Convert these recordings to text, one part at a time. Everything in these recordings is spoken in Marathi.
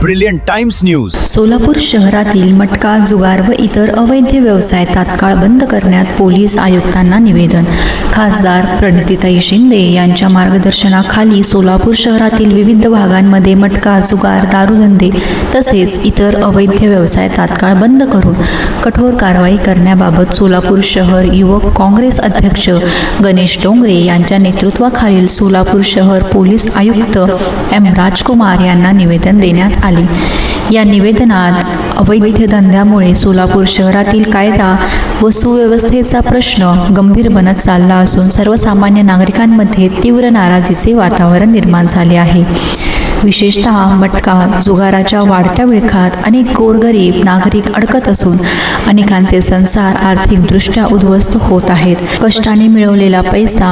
Brilliant times news. सोलापूर शहरातील मटका, जुगार व इतर अवैध व्यवसाय तात्काळ बंद करण्यात पोलीस आयुक्तांना निवेदन. खासदार प्रणितीताई शिंदे यांच्या मार्गदर्शनाखाली सोलापूर शहरातील विविध भागांमध्ये मटका, जुगार, दारूधंदे तसेच इतर अवैध व्यवसाय तात्काळ बंद करून कठोर कारवाई करण्याबाबत सोलापूर शहर युवक काँग्रेस अध्यक्ष गणेश डोंगरे यांच्या नेतृत्वाखालील सोलापूर शहर पोलीस आयुक्त एम राजकुमार यांना निवेदन देण्यात आले. या निवेदनात अवैध धंद्यामुळे सोलापूर शहरातील कायदा व सुव्यवस्थेचा प्रश्न गंभीर बनत चालला असून सर्वसामान्य नागरिकांमध्ये तीव्र नाराजीचे वातावरण निर्माण झाले आहे. विशेषतः मटका, जुगाराच्या वाढत्या विळखात अनेक गोरगरीब नागरिक अडकत असून अनेकांचे संसार आर्थिकदृष्ट्या उद्ध्वस्त होत आहेत. कष्टाने मिळवलेला पैसा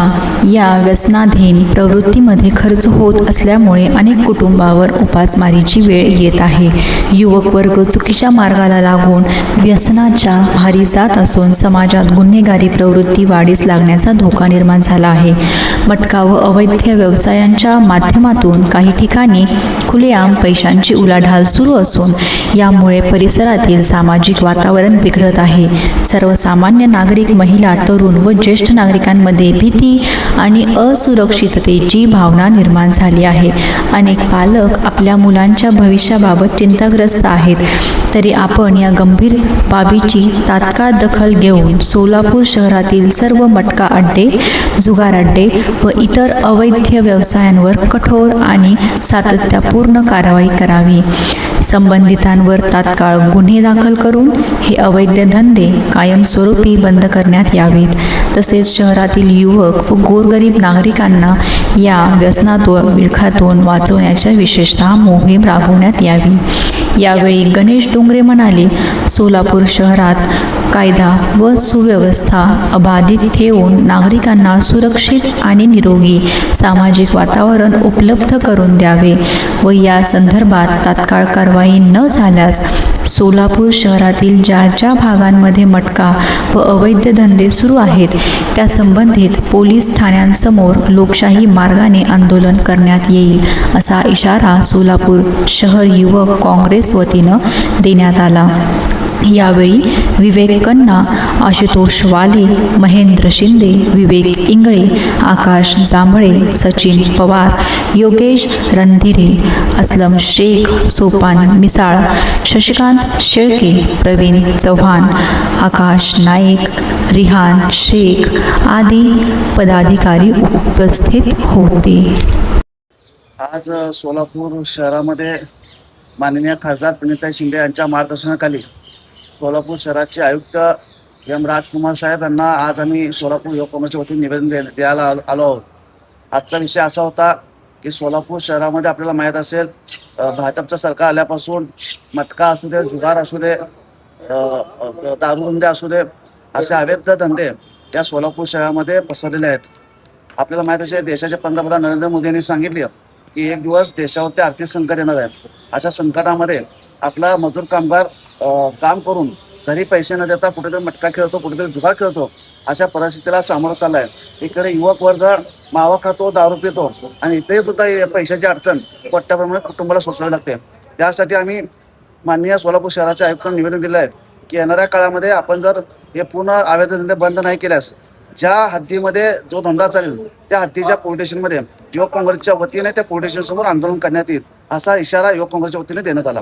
या व्यसनाधीन प्रवृत्तीमध्ये खर्च होत असल्यामुळे अनेक कुटुंबावर उपासमारीची वेळ येत आहे. युवक वर्ग चुकीच्या मार्गाला लागून व्यसनाच्या आहारी जात असून समाजात गुन्हेगारी प्रवृत्ती वाढीस लागण्याचा धोका निर्माण झाला आहे. मटका व अवैध व्यवसायांच्या माध्यमातून काही ठिकाणी खुलेआम पैशांची उलाढाल सुरू असून यामुळे परिसरातील सामाजिक वातावरण बिघडत आहे. सर्वसामान्य नागरिक, महिला, तरुण व ज्येष्ठ नागरिकांमध्ये भीती आणि असुरक्षिततेची भावना निर्माण झाली आहे. अनेक पालक आपल्या मुलांच्या भविष्याबाबत चिंताग्रस्त आहेत. तरी आपण या गंभीर बाबीची तात्काळ दखल घेऊन सोलापूर शहरातील सर्व मटका अड्डे, जुगार अड्डे व इतर अवैध व्यवसायांवर कठोर आणि सातत्यपूर्ण कारवाई करावी. संबंधितांवर तात्काळ गुन्हे दाखल करून हे अवैध धंदे कायमस्वरूपी बंद करण्यात यावेत. तसेच शहरातील युवक व गोरगरीब नागरिकांना या व्यसनातून विळखातून वाचवण्याच्या विशेषतः मोहीम राबवण्यात यावी. यावेळी गणेश डोंगरे म्हणाले, सोलापूर शहरात कायदा व सुव्यवस्था अबाधित ठेवून नागरिकांना सुरक्षित आणि निरोगी सामाजिक वातावरण उपलब्ध करून द्यावे व या संदर्भात तात्काळ कारवाई न झाल्यास सोलापूर शहरातील ज्या भागांमध्ये मटका व अवैध धंदे सुरू आहेत त्या संबंधित पोलीस ठाण्यांसमोर लोकशाही मार्गाने आंदोलन करण्यात येईल, असा इशारा सोलापूर शहर युवक काँग्रेस वतीनं देण्यात आला. यावेळी विवेक कन्ना, आशुतोष वाले, महेंद्र शिंदे, विवेक इंगळे, आकाश जांभळे, सचिन पवार, योगेश रणधीरे, असलम शेख, सोपान मिसाळ, शशिकांत शेळके, प्रवीण चव्हाण, आकाश नाईक, रिहान शेख आदी पदाधिकारी उपस्थित होते. आज सोलापूर शहरामध्ये माननीय खासदार प्रणितीताई शिंदे यांच्या मार्गदर्शनाखाली सोलापूर शहराचे आयुक्त एम राजकुमार साहेब यांना आज आम्ही सोलापूर युवक काँग्रेसच्या वतीने निवेदन द्यायला आलो आहोत. आजचा विषय असा होता की सोलापूर शहरामध्ये आपल्याला माहीत असेल, भाजपचं सरकार आल्यापासून मटका असू दे, जुगार असू दे, दारूधंदे असू दे, असे अवैध धंदे या सोलापूर शहरामध्ये पसरलेले आहेत. आपल्याला माहीत असेल, देशाचे पंतप्रधान नरेंद्र मोदी यांनी सांगितले की एक दिवस देशावरती आर्थिक संकट येणार आहे. अशा संकटामध्ये आपला मजूर कामगार काम करून घरी पैसे न देता कुठेतरी मटका खेळतो, कुठेतरी जुगार खेळतो, अशा परिस्थितीला सामोरं चालला आहे. इकडे युवक वर्ग मावा खातो, दारू पितो आणि इथे सुद्धा पैशाची अडचण मोठ्याप्रमाणात कुटुंबाला सोसावी लागते. त्यासाठी आम्ही माननीय सोलापूर शहराच्या आयुक्तांना निवेदन दिलं आहे की येणाऱ्या काळामध्ये आपण जर हे पूर्ण अवैध धंदे बंद नाही केल्यास ज्या हद्दीमध्ये जो धंदा चालेल त्या हद्दीच्या पोलीस स्टेशनमध्ये युवक काँग्रेसच्या वतीने त्या पोलीस स्टेशन समोर आंदोलन करण्यात येईल, असा इशारा युवक काँग्रेसच्या वतीने देण्यात आला.